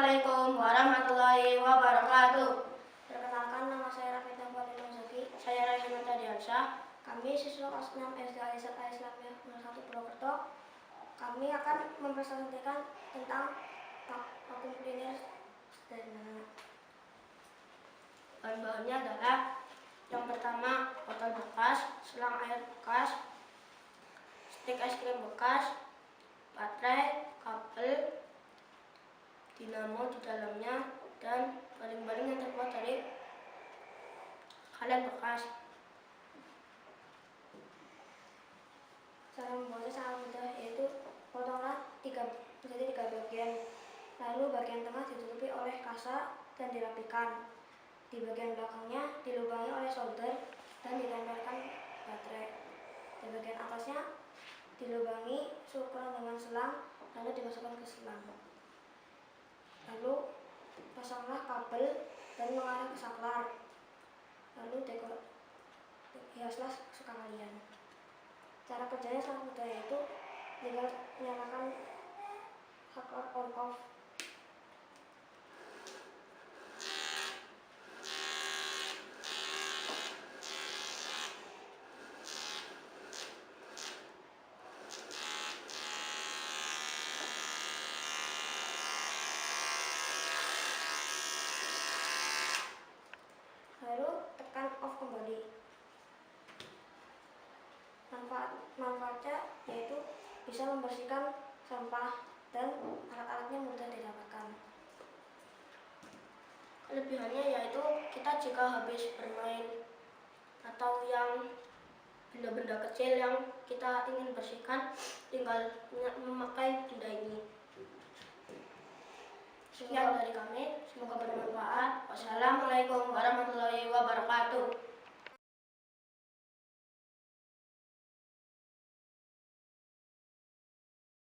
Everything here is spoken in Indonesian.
Assalamualaikum warahmatullahi wabarakatuh. Perkenalkan, nama saya Rafita Fatimah Zaki. Saya Raisa Diansyah. Kami siswa kelas 6 SD Al Islamiyah 01 Purwokerto. Kami akan mempresentasikan tentang vakum cleaner dan Bahan-bahannya adalah yang pertama botol bekas, selang air bekas, stik es krim bekas, baterai, kabel, dinamo di dalamnya, dan baling-baling yang terbuat dari karet bekas. cara membuatnya sangat mudah, yaitu potonglah menjadi tiga bagian. Lalu bagian tengah ditutupi oleh kasa dan dirapikan. Di bagian belakangnya dilubangi oleh solder dan ditempelkan baterai. Di bagian atasnya dilubangi seukuran dengan selang, lalu dimasukkan ke selang. Lalu pasanglah kabel dan mengarah ke saklar. Lalu hiaslah suka kalian. Cara kerjanya sangat mudah, yaitu tinggal nyalakan saklar on off. Lalu tekan off kembali. Manfaatnya yaitu bisa membersihkan sampah dan alat-alatnya mudah didapatkan. Kelebihannya yaitu kita jika habis bermain atau yang benda-benda kecil yang kita ingin bersihkan, tinggal memakai benda ini. Sekian dari kami, semoga bermanfaat. Wassalamualaikum warahmatullahi wabarakatuh.